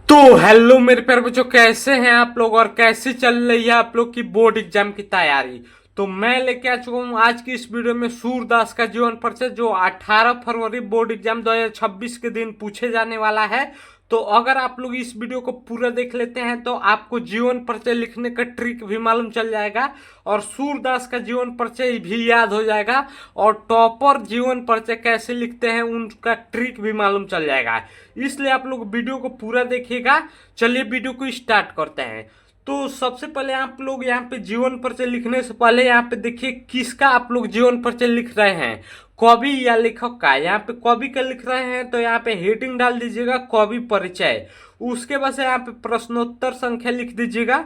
तो हेलो मेरे प्यारे बच्चों, कैसे हैं आप लोग और कैसे चल रही है आप लोग की बोर्ड एग्जाम की तैयारी। तो मैं लेके आ चुका हूँ आज की इस वीडियो में सूरदास का जीवन परिचय, जो 18 फरवरी बोर्ड एग्जाम 2026 के दिन पूछे जाने वाला है। तो अगर आप लोग इस वीडियो को पूरा देख लेते हैं तो आपको जीवन परिचय लिखने का ट्रिक भी मालूम चल जाएगा और सूरदास का जीवन परिचय भी याद हो जाएगा और टॉपर जीवन परिचय कैसे लिखते हैं उनका ट्रिक भी मालूम चल जाएगा। इसलिए आप लोग वीडियो को पूरा देखिएगा। चलिए वीडियो को स्टार्ट करते हैं। तो सबसे पहले आप लोग यहाँ पे जीवन परिचय लिखने से पहले यहाँ पे देखिए किसका आप लोग जीवन परिचय लिख रहे हैं, कवि या लेखक का। यहाँ पे कवि का लिख रहे हैं तो यहाँ पे हेडिंग डाल दीजिएगा कवि परिचय। उसके बाद से यहाँ पे प्रश्नोत्तर संख्या लिख दीजिएगा।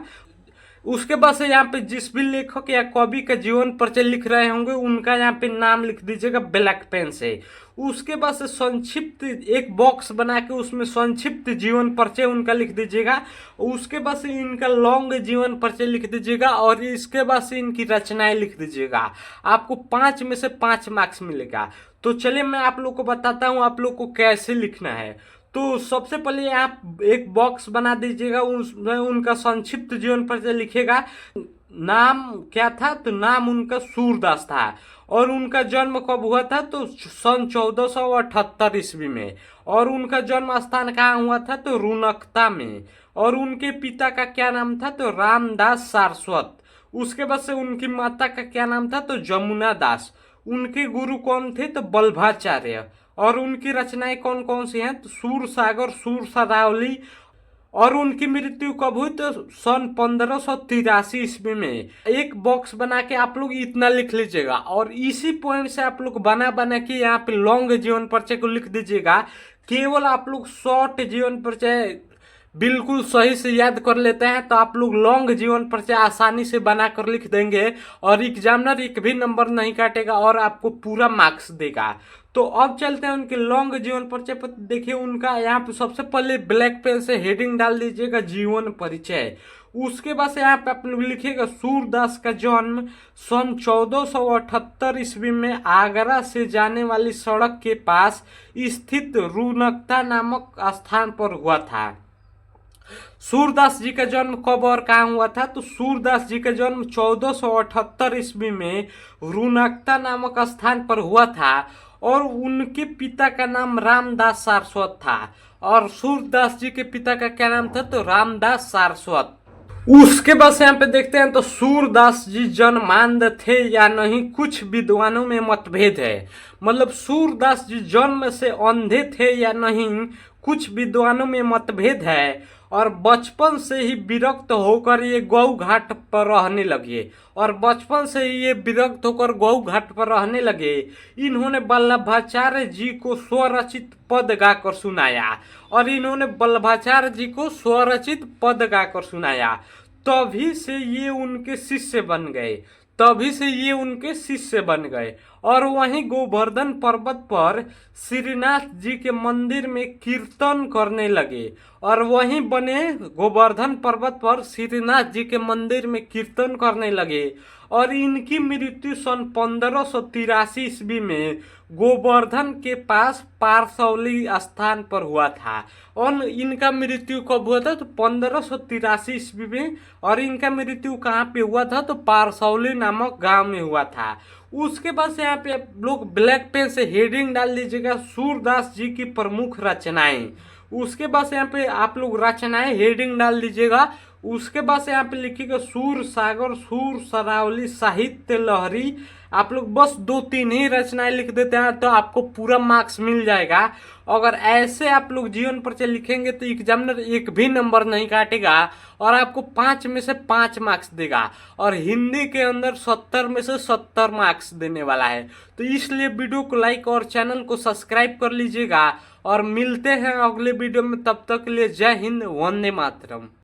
उसके बाद से यहाँ पे जिस भी लेखक या कवि का जीवन परिचय लिख रहे होंगे उनका यहाँ पे नाम लिख दीजिएगा ब्लैक पेन से। उसके बाद से संक्षिप्त एक बॉक्स बना के उसमें संक्षिप्त जीवन परिचय उनका लिख दीजिएगा। उसके बाद से इनका लॉन्ग जीवन परिचय लिख दीजिएगा और इसके बाद से इनकी रचनाएं लिख दीजिएगा। आपको 5 में से 5 मार्क्स मिलेगा। तो चलिए मैं आप लोग को बताता हूँ आप लोग को कैसे लिखना है। तो सबसे पहले आप एक बॉक्स बना दीजिएगा, उसमें उनका संक्षिप्त जीवन परिचय लिखेगा। नाम क्या था, तो नाम उनका सूरदास था और उनका जन्म कब हुआ था, तो सन 1478 ईस्वी में। और उनका जन्म स्थान कहाँ हुआ था, तो रुनकता में। और उनके पिता का क्या नाम था, तो रामदास सारस्वत। उसके बाद से उनकी माता का क्या नाम था, तो जमुना दास। उनके गुरु कौन थे, तो बल्भाचार्य। और उनकी रचनाएं कौन कौन सी हैं, तो सूर सागर, सूर सरावली। और उनकी मृत्यु कब हुई, तो सन 1583 ईस्वी में। एक बॉक्स बना के आप लोग इतना लिख लीजिएगा और इसी पॉइंट से आप लोग बना बना के यहाँ पे लॉन्ग जीवन परिचय को लिख दीजिएगा। केवल आप लोग शॉर्ट जीवन परिचय बिल्कुल सही से याद कर लेते हैं तो आप लोग लॉन्ग जीवन परिचय आसानी से बनाकर लिख देंगे और एग्जामिनर एक भी नंबर नहीं काटेगा और आपको पूरा मार्क्स देगा। तो अब चलते हैं उनके लॉन्ग जीवन परिचय पर। देखिए उनका यहाँ पे सबसे पहले ब्लैक पेन से हेडिंग डाल दीजिएगा जीवन परिचय। उसके बाद से यहाँ पे आप लोग लिखिएगा सूरदास का जन्म सन 1478 ईस्वी में आगरा से जाने वाली सड़क के पास स्थित रुनकता नामक स्थान पर हुआ था। सूरदास जी का जन्म कब और कहाँ हुआ था, तो सूरदास जी का जन्म 1478 ईस्वी में रुनकता नामक स्थान पर हुआ था और उनके पिता का नाम रामदास सारस्वत था। और सूरदास जी के पिता का क्या नाम था, तो रामदास सारस्वत। उसके बाद से यहाँ पे देखते हैं तो सूरदास जी जन्मांध थे या नहीं, कुछ विद्वानों में मतभेद है। मतलब सूरदास जी जन्म से अंधे थे या नहीं, कुछ विद्वानों में मतभेद है। और बचपन से ही विरक्त होकर ये गौ घाट पर रहने लगे और बचपन से ही ये विरक्त होकर गौ घाट पर रहने लगे। इन्होंने वल्लभाचार्य जी को स्वरचित पद गाकर सुनाया और इन्होंने वल्लभाचार्य जी को स्वरचित पद गाकर सुनाया। तभी से ये उनके शिष्य बन गए, तभी से ये उनके शिष्य बन गए। और वहीं गोवर्धन पर्वत पर श्रीनाथ जी के मंदिर में कीर्तन करने लगे और वहीं बने गोवर्धन पर्वत पर श्रीनाथ जी के मंदिर में कीर्तन करने लगे। और इनकी मृत्यु सन 1583 ईस्वी में गोवर्धन के पास पारसौली स्थान पर हुआ था। और इनका मृत्यु कब हुआ था, तो 1583 ईस्वी में। और इनका मृत्यु कहाँ पे हुआ था, तो पारसौली नामक गांव में हुआ था। उसके बाद से यहाँ पे लोग ब्लैक पेन से हेडिंग डाल दीजिएगा सूरदास जी की प्रमुख रचनाएं। उसके बाद से यहाँ पे आप लोग रचनाएं हेडिंग डाल दीजिएगा। उसके बाद से यहाँ पे लिखिएगा सूर सागर, सूर सरावली, साहित्य लहरी। आप लोग बस 2-3 ही रचनाएं लिख देते हैं तो आपको पूरा मार्क्स मिल जाएगा। अगर ऐसे आप लोग जीवन परिचय लिखेंगे तो एग्जामिनर एक भी नंबर नहीं काटेगा और आपको 5 में से 5 मार्क्स देगा। और हिंदी के अंदर 70 में से 70 मार्क्स देने वाला है। तो इसलिए वीडियो को लाइक और चैनल को सब्सक्राइब कर लीजिएगा और मिलते हैं अगले वीडियो में। तब तक के लिए जय हिंद, वंदे मातरम।